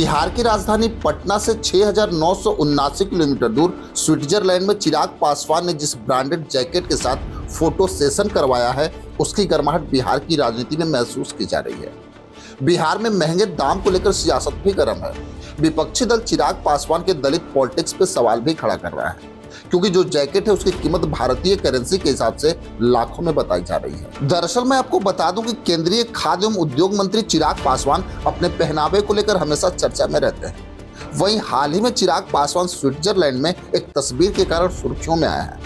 बिहार की राजधानी पटना से 6,979 किलोमीटर दूर स्विट्जरलैंड में चिराग पासवान ने जिस ब्रांडेड जैकेट के साथ फोटो सेशन करवाया है, उसकी गर्माहट बिहार की राजनीति में महसूस की जा रही है। बिहार में महंगे दाम को लेकर सियासत भी गर्म है। विपक्षी दल चिराग पासवान के दलित पॉलिटिक्स पे सवाल भी खड़ा कर रहा है, क्योंकि जो जैकेट है उसकी कीमत भारतीय करेंसी के हिसाब से लाखों में बताई जा रही है। दरअसल मैं आपको बता दूं कि केंद्रीय खाद्य एवं उद्योग मंत्री चिराग पासवान अपने पहनावे को लेकर हमेशा चर्चा में रहते हैं। वहीं हाल ही में चिराग पासवान स्विट्जरलैंड में एक तस्वीर के कारण सुर्खियों में आया है,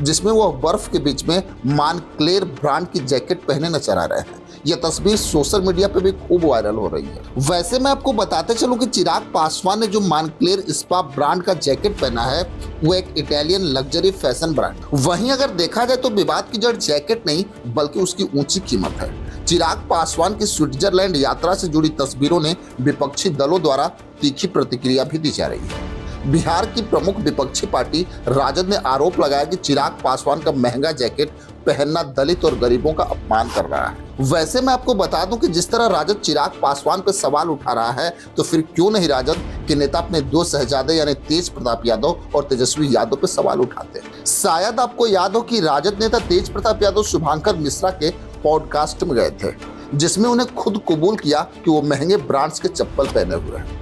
जिसमें वह बर्फ के बीच में मानक्लेर ब्रांड की जैकेट पहने नजर आ रहे हैं। यह तस्वीर सोशल मीडिया पे भी खूब वायरल हो रही है। वैसे मैं आपको बताते चलूं कि चिराग पासवान ने जो मानक्लेर स्पा ब्रांड का जैकेट पहना है, वो एक इटालियन लग्जरी फैशन ब्रांड। वहीं अगर देखा जाए तो विवाद की जड़ जैकेट नहीं बल्कि उसकी ऊंची कीमत है। चिराग पासवान की स्विट्जरलैंड यात्रा से जुड़ी तस्वीरों ने विपक्षी दलों द्वारा तीखी प्रतिक्रिया भी दी जा रही है। बिहार की प्रमुख विपक्षी पार्टी राजद ने आरोप लगाया कि चिराग पासवान का महंगा जैकेट पहनना दलित और गरीबों का अपमान कर रहा है। वैसे मैं आपको बता दूं कि जिस तरह राजद चिराग पासवान पर सवाल उठा रहा है, तो फिर क्यों नहीं राजद के नेता अपने दो शहजादे यानी तेज प्रताप यादव और तेजस्वी यादव पर सवाल उठाते हैं। शायद आपको याद हो कि राजद नेता तेज प्रताप यादव शुभांकर मिश्रा के पॉडकास्ट में गए थे, जिसमें उन्हें खुद कबूल किया कि वो महंगे ब्रांड्स के चप्पल पहने हुए हैं।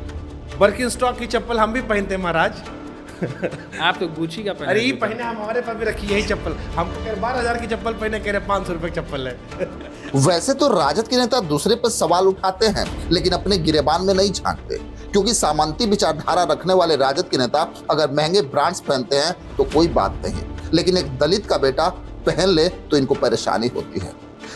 बर्किन स्टॉक की चप्पल हम भी पहनते हैं महाराज। आप तो गुची का पहने। अरे ये पहने, हमारे पास भी रखी यही चप्पल। हम तो 12,000 की चप्पल पहने, कह रहे 500 रुपए की चप्पल है। वैसे तो राजद के नेता दूसरे पर सवाल उठाते हैं, लेकिन अपने गिरेबान में नहीं झांकते, क्योंकि सामंती विचारधारा रखने वाले राजद के नेता अगर महंगे ब्रांड्स पहनते हैं तो कोई बात नहीं, लेकिन एक दलित का बेटा पहन ले तो इनको परेशानी होती है।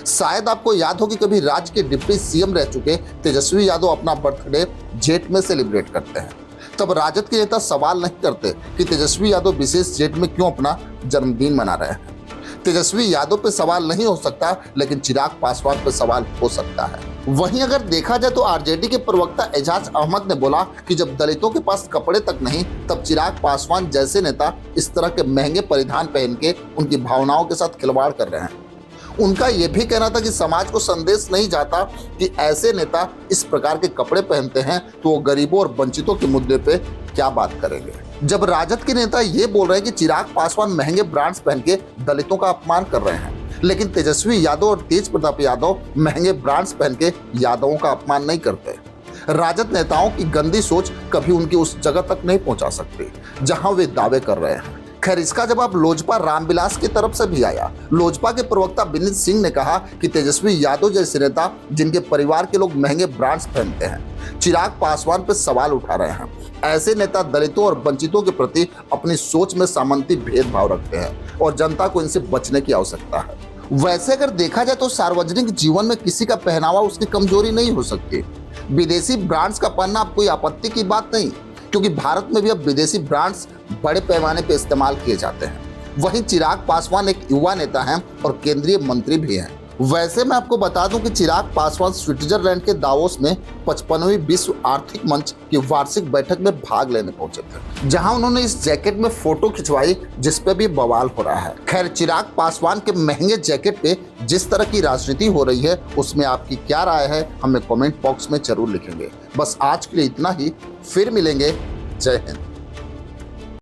शायद आपको याद हो कि कभी राज्य के डिप्टी सीएम रह चुके तेजस्वी यादव अपना बर्थडे जेट में सेलिब्रेट करते हैं। तब राजद के नेता सवाल नहीं करते कि तेजस्वी यादव विशेष जेट में क्यों अपना जन्मदिन मना रहे हैं। तेजस्वी यादव पे सवाल नहीं हो सकता, लेकिन चिराग पासवान पे सवाल हो सकता है। वहीं अगर देखा जाए तो आरजेडी के प्रवक्ता एजाज अहमद ने बोला कि जब दलितों के पास कपड़े तक नहीं, तब चिराग पासवान जैसे नेता इस तरह के महंगे परिधान पहन के उनकी भावनाओं के साथ खिलवाड़ कर रहे हैं। उनका यह भी कहना था कि समाज को संदेश नहीं जाता कि ऐसे नेता इस प्रकार के कपड़े पहनते हैं तो वो गरीबों और वंचितों के मुद्दे पे क्या बात करेंगे। जब राजद के नेता ये बोल रहे हैं कि चिराग पासवान महंगे ब्रांड्स पहन के दलितों का अपमान कर रहे हैं, लेकिन तेजस्वी यादव और तेज प्रताप यादव महंगे ब्रांड्स पहन के यादवों का अपमान नहीं करते। राजद नेताओं की गंदी सोच कभी उनकी उस जगह तक नहीं पहुंचा सकती जहां वे दावे कर रहे हैं। खैर, इसका जवाब लोजपा रामविलास की तरफ से भी आया। लोजपा के प्रवक्ता विनीत सिंह ने कहा कि तेजस्वी यादव जैसे नेता जिनके परिवार के लोग महंगे ब्रांड्स पहनते हैं, चिराग पासवान पर सवाल उठा रहे हैं। ऐसे नेता दलितों और वंचितों के प्रति अपनी सोच में सामंती भेदभाव रखते हैं और जनता को इनसे बचने की आवश्यकता है। वैसे अगर देखा जाए तो सार्वजनिक जीवन में किसी का पहनावा उसकी कमजोरी नहीं हो सकती। विदेशी ब्रांड्स का पहनना अब कोई आपत्ति की बात नहीं, क्योंकि भारत में भी अब विदेशी ब्रांड्स बड़े पैमाने पर इस्तेमाल किए जाते हैं। वहीं चिराग पासवान एक युवा नेता हैं और केंद्रीय मंत्री भी हैं। वैसे मैं आपको बता दूं कि चिराग पासवान स्विट्जरलैंड के दावोस में 55वीं विश्व आर्थिक मंच की वार्षिक बैठक में भाग लेने पहुंचे थे, जहां उन्होंने इस जैकेट में फोटो खिंचवाई, जिस पे भी बवाल हो रहा है। खैर, चिराग पासवान के महंगे जैकेट पे जिस तरह की राजनीति हो रही है, उसमें आपकी क्या राय है, हमें कमेंट बॉक्स में जरूर लिखेंगे। बस आज के लिए इतना ही, फिर मिलेंगे। जय हिंद।